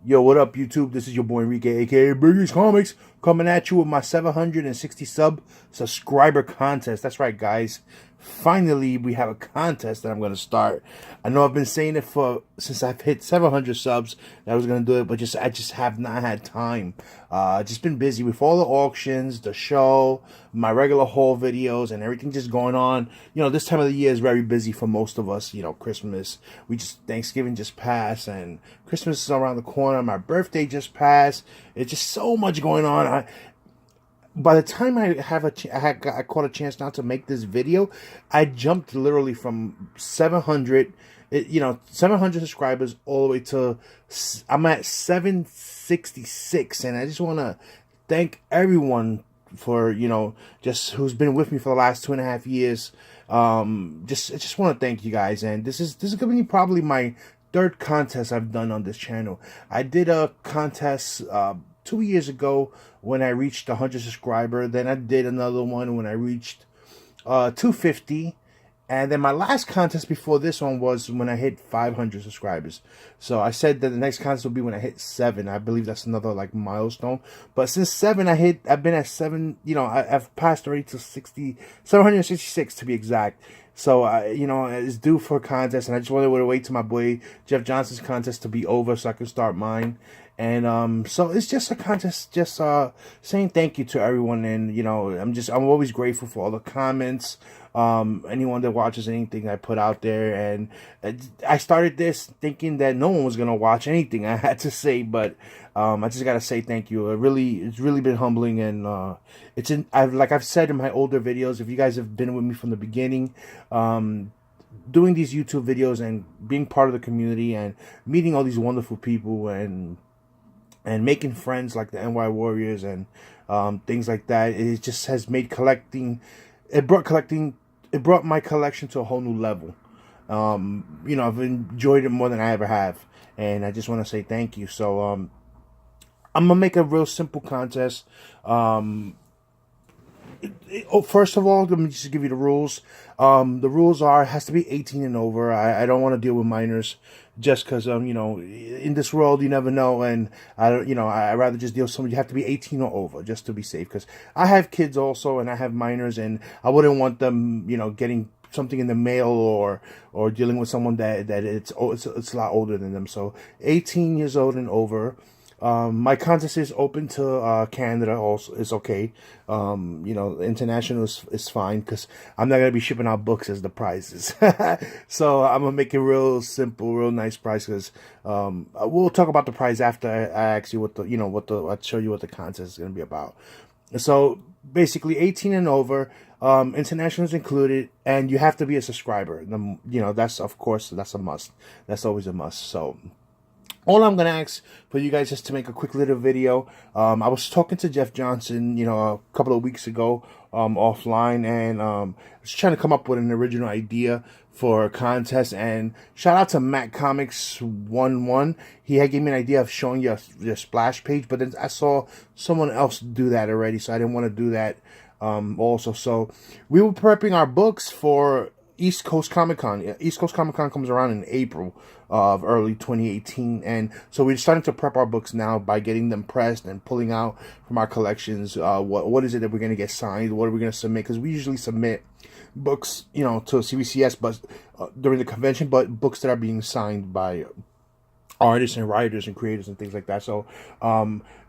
Yo, what up, YouTube? This is your boy Enrique, aka Bigeez Comics, coming at you with my 760 subscriber contest. That's right, guys. Finally, we have a contest that I'm going to start. I know I've been saying it for since I've hit 700 subs that I was going to do it, but I just have not had time. Just been busy with all the auctions, the show, my regular haul videos, and everything just going on. You know, this time of the year is very busy for most of us. You know, Christmas, Thanksgiving just passed, and Christmas is around the corner. My birthday just passed. It's just so much going on. By the time I caught a chance now to make this video, I jumped literally from 700, 700 subscribers all the way to I'm at 766, and I just want to thank everyone for just who's been with me for the last 2.5 years. I just want to thank you guys, and this is gonna be probably my third contest I've done on this channel. I did a contest 2 years ago when I reached 100 subscriber. Then I did another one when I reached 250. And then my last contest before this one was when I hit 500 subscribers. So I said that the next contest will be when I hit 7. I believe that's another like milestone. But since 7, I've been at 7. I've passed already to 766 to be exact. So it's due for a contest, and I just wanted to wait till my boy Jeff Johnson's contest to be over so I can start mine. And so it's just a contest, just saying thank you to everyone. And I'm always grateful for all the comments, anyone that watches anything I put out there. And I started this thinking that no one was gonna watch anything I had to say, but I just gotta say thank you. It's really been humbling, and I've said in my older videos, if you guys have been with me from the beginning, doing these YouTube videos and being part of the community and meeting all these wonderful people and making friends like the NY Warriors and things like that. It just has made it brought my collection to a whole new level. I've enjoyed it more than I ever have, and I just want to say thank you. So I'm gonna make a real simple contest. First of all, let me just give you the rules. The rules are, it has to be 18 and over. I don't want to deal with minors just because, in this world, you never know. And I rather just deal with somebody. You have to be 18 or over just to be safe, because I have kids also, and I have minors, and I wouldn't want them, getting something in the mail or dealing with someone that it's a lot older than them. So 18 years old and over. My contest is open to Canada. Also, it's okay. International is fine, because I'm not gonna be shipping out books as the prizes. So I'm gonna make it real simple, real nice price. Because we'll talk about the prize after I ask you I'll show you what the contest is gonna be about. So basically, 18 and over. International is included, and you have to be a subscriber. That's, of course, that's a must. That's always a must. So all I'm going to ask for you guys is to make a quick little video. I was talking to Jeff Johnson, a couple of weeks ago, offline, and I was trying to come up with an original idea for a contest. And shout out to Matt Comics 11. He had gave me an idea of showing your splash page, but then I saw someone else do that already, so I didn't want to do that also. So we were prepping our books for East Coast Comic Con. East Coast Comic Con comes around in April of early 2018, and so we're starting to prep our books now by getting them pressed and pulling out from our collections. What is it that we're going to get signed? What are we going to submit? Because we usually submit books, to CBCS, but during the convention, but books that are being signed by artists and writers and creators and things like that. So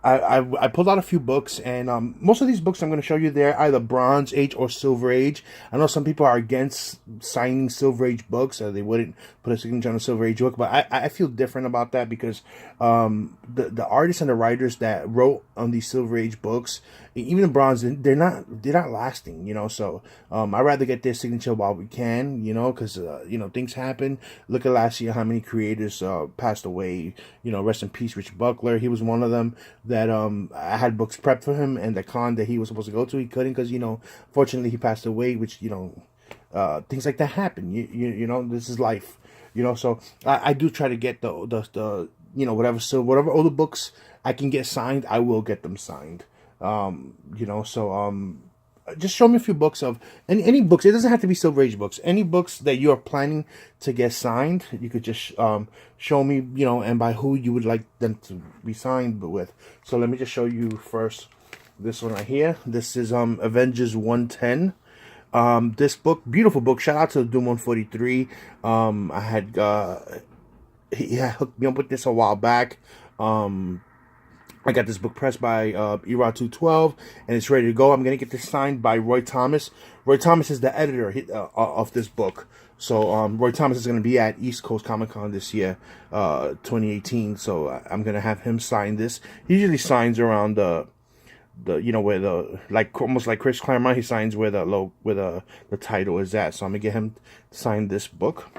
I pulled out a few books, and most of these books I'm going to show you, they're either Bronze Age or Silver Age. I know some people are against signing Silver Age books, or they wouldn't put a signature on a Silver Age book, but I feel different about that, because the artists and the writers that wrote on these Silver Age books, even the Bronze, they're not lasting, so I'd rather get their signature while we can, because things happen. Look at last year, how many creators passed away. Rest in peace, Rich Buckler. He was one of them that I had books prepped for him, and the con that he was supposed to go to, he couldn't, because fortunately he passed away, which things like that happen. This is life. So I do try to get the whatever older books I can get signed, I will get them signed. just show me a few books of any books. It doesn't have to be Silver Age books. Any books that you are planning to get signed, you could just show me, and by who you would like them to be signed with. So let me just show you first this one right here. This is Avengers 110. This book, beautiful book. Shout out to Doom 143. I had he had hooked me up with this a while back. I got this book pressed by Era 212, and it's ready to go. I'm going to get this signed by Roy Thomas. Roy Thomas is the editor of this book. So Roy Thomas is going to be at East Coast Comic Con this year, 2018. So I'm going to have him sign this. He usually signs around the where the, like, almost like Chris Claremont, he signs where the title is at. So I'm going to get him to sign this book.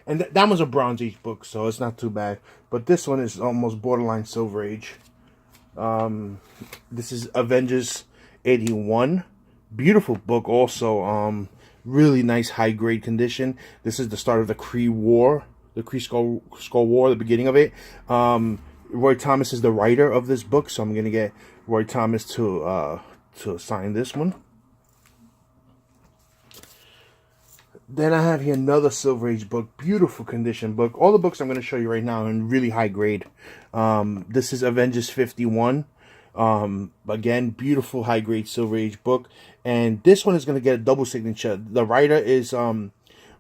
And that was a Bronze Age book, so it's not too bad. But this one is almost borderline Silver Age. This is Avengers 81. Beautiful book also. Really nice high-grade condition. This is the start of the Kree War. The Kree Skull War, the beginning of it. Roy Thomas is the writer of this book, so I'm going to get Roy Thomas to sign this one. Then I have here another Silver Age book, beautiful condition book. All the books I'm going to show you right now are in really high grade. This is Avengers 51. Again, beautiful high grade Silver Age book. And this one is going to get a double signature. The writer is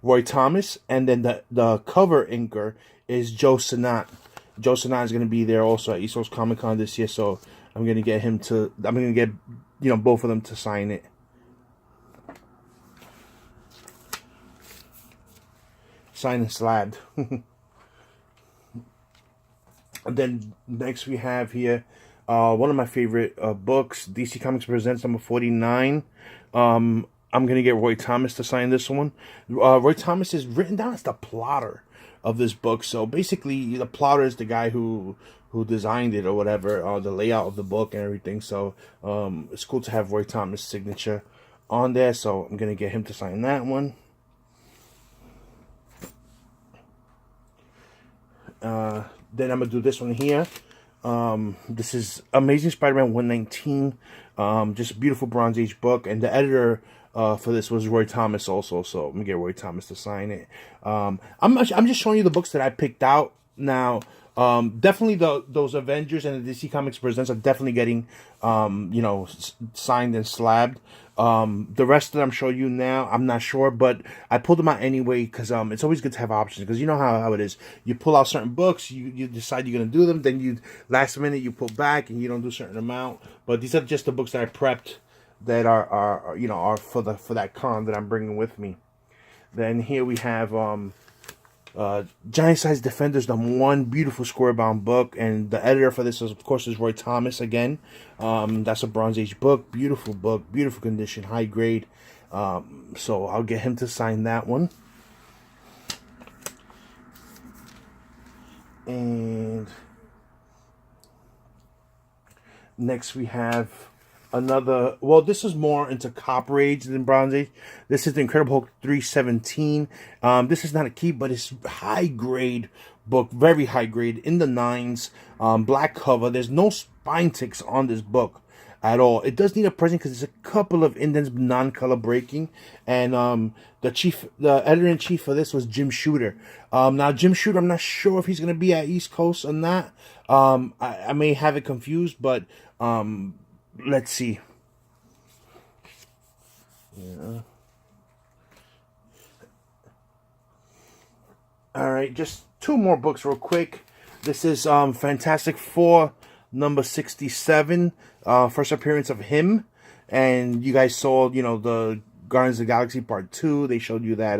Roy Thomas, and then the cover inker is Joe Sinat. Joe Sinat is going to be there also at East Coast Comic Con this year, so I'm going to get him to, I'm going to get, both of them to sign it. Signed and slabbed. And then next we have here one of my favorite books, DC Comics Presents number 49. I'm going to get Roy Thomas to sign this one. Roy Thomas is written down as the plotter of this book. So basically, the plotter is the guy who designed it or whatever, the layout of the book and everything. So it's cool to have Roy Thomas' signature on there. So I'm going to get him to sign that one. Then I'm going to do this one here. This is Amazing Spider-Man 119. Just a beautiful Bronze Age book. And the editor for this was Roy Thomas also. So I'm going to get Roy Thomas to sign it. I'm just showing you the books that I picked out. Now, definitely those Avengers and the DC Comics Presents are definitely getting, signed and slabbed. The rest that I'm showing you now, I'm not sure, but I pulled them out anyway because it's always good to have options, because you know how it is. You pull out certain books, you decide you're going to do them, then you last minute you pull back and you don't do a certain amount. But these are just the books that I prepped that are for that con that I'm bringing with me. Then here we have Giant Size Defenders #1, beautiful square-bound book, and the editor for this, of course, is Roy Thomas again. That's a Bronze Age book, beautiful condition, high grade. So I'll get him to sign that one. And next we have another, well, this is more into Copper Age than Bronze Age. This is the Incredible Hulk 317. This is not a key, but it's high grade book, very high grade, in the 9s, black cover. There's no spine ticks on this book at all. It does need a pressing because there's a couple of indents non-color breaking. And the editor-in-chief for this was Jim Shooter. Now, Jim Shooter, I'm not sure if he's going to be at East Coast or not. I may have it confused, but let's see. Yeah. All right, just two more books real quick. This is Fantastic Four number 67, first appearance of him. And you guys saw, the Guardians of the Galaxy Part 2. They showed you that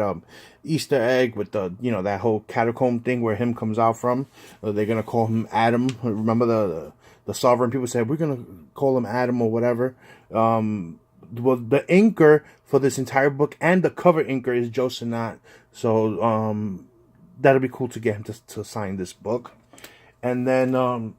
Easter egg with the, that whole catacomb thing where him comes out from. They're going to call him Adam. Remember the Sovereign people said, we're going to call him Adam or whatever. Well, the inker for this entire book and the cover inker is Joe Sinat. So that'll be cool to get him to sign this book. And then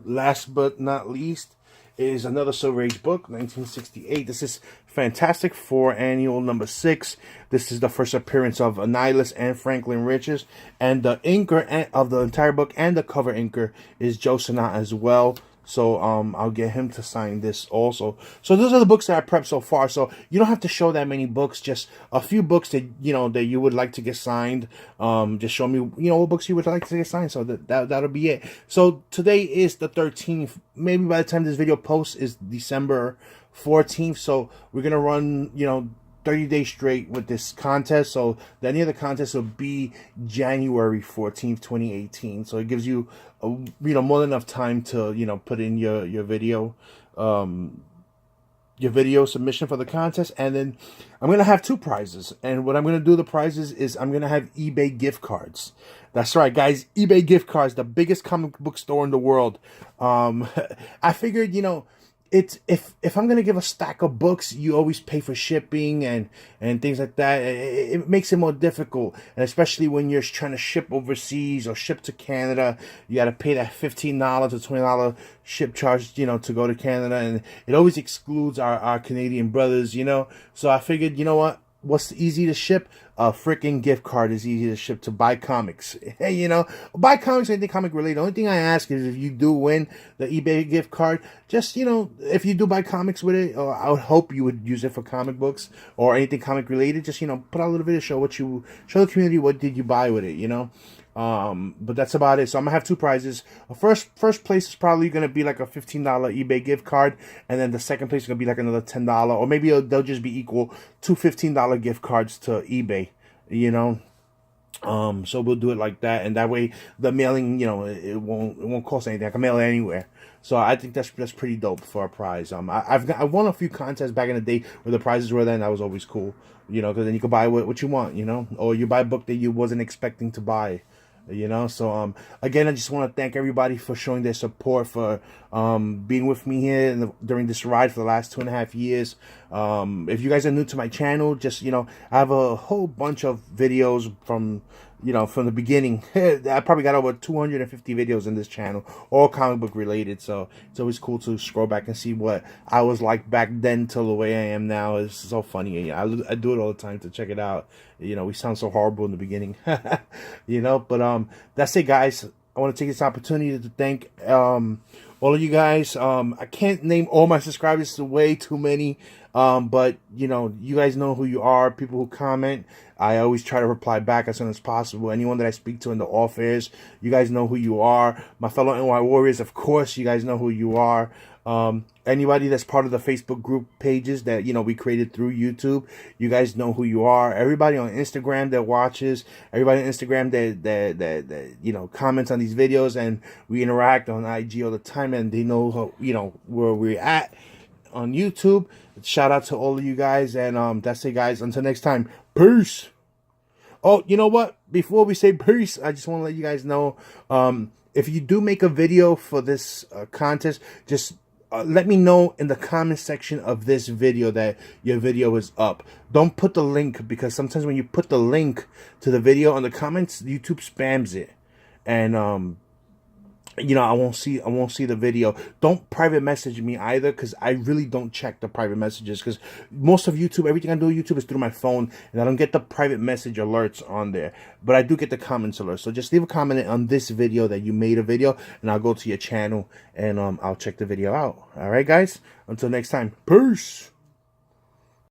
last but not least is another Silver Age book, 1968. This is Fantastic Four Annual number 6. This is the first appearance of Annihilus and Franklin Richards. And the inker of the entire book and the cover inker is Joe Sinat as well. So I'll get him to sign this also. So those are the books that I prepped so far. So you don't have to show that many books, just a few books that that you would like to get signed. Just show me what books you would like to get signed. So that'll be it. So today is the 13th. Maybe by the time this video posts is December 14th. So we're gonna run 30 days straight with this contest. So the end of the contest will be January 14th, 2018. So it gives you more than enough time to put in your video submission for the contest. And then I'm gonna have two prizes, and what I'm gonna do the prizes is I'm gonna have eBay gift cards. That's right, guys, eBay gift cards, the biggest comic book store in the world. I figured it's if I'm gonna give a stack of books, you always pay for shipping and things like that. It makes it more difficult, and especially when you're trying to ship overseas or ship to Canada, you got to pay that $15 to $20 ship charge, to go to Canada, and it always excludes our Canadian brothers, So I figured, what's easy to ship? A freaking gift card is easy to ship to buy comics. Hey, buy comics, anything comic related. The only thing I ask is if you do win the eBay gift card, just, if you do buy comics with it, or I would hope you would use it for comic books or anything comic related. Just, put out a little video, show the community what did you buy with it, But that's about it. So I'm gonna have two prizes. First place is probably gonna be like a $15 eBay gift card, and then the second place is gonna be like another $10, or maybe they'll just be equal to $15 gift cards to eBay. So we'll do it like that, and that way the mailing, it won't cost anything. I can mail it anywhere. So I think that's pretty dope for a prize. I won a few contests back in the day where the prizes were there, and that was always cool. Because then you could buy what you want, or you buy a book that you wasn't expecting to buy. So again, I just want to thank everybody for showing their support, for being with me here during this ride for the last 2.5 years. If you guys are new to my channel, just I have a whole bunch of videos from from the beginning. I probably got over 250 videos in this channel, all comic book related. So it's always cool to scroll back and see what I was like back then till the way I am now. It's so funny. I do it all the time to check it out. We sound so horrible in the beginning, but that's it, guys. I want to take this opportunity to thank all of you guys. I can't name all my subscribers, it's way too many. But you guys know who you are. People who comment, I always try to reply back as soon as possible. Anyone that I speak to in the office, you guys know who you are. My fellow NY Warriors, of course, you guys know who you are. Anybody that's part of the Facebook group pages that we created through YouTube, you guys know who you are. Everybody on Instagram that watches, everybody on Instagram that comments on these videos, and we interact on IG all the time, and they know how, where we're at on YouTube. Shout out to all of you guys, and that's it, guys. Until next time, peace. Oh, you know what? Before we say peace, I just want to let you guys know, if you do make a video for this contest, just let me know in the comment section of this video that your video is up. Don't put the link, because sometimes when you put the link to the video on the comments, YouTube spams it, and I won't see the video. Don't private message me either, because I really don't check the private messages, because most of YouTube, everything I do on YouTube is through my phone, and I don't get the private message alerts on there, but I do get the comments alerts. So just leave a comment on this video that you made a video, and I'll go to your channel, and I'll check the video out. All right, guys, until next time, peace.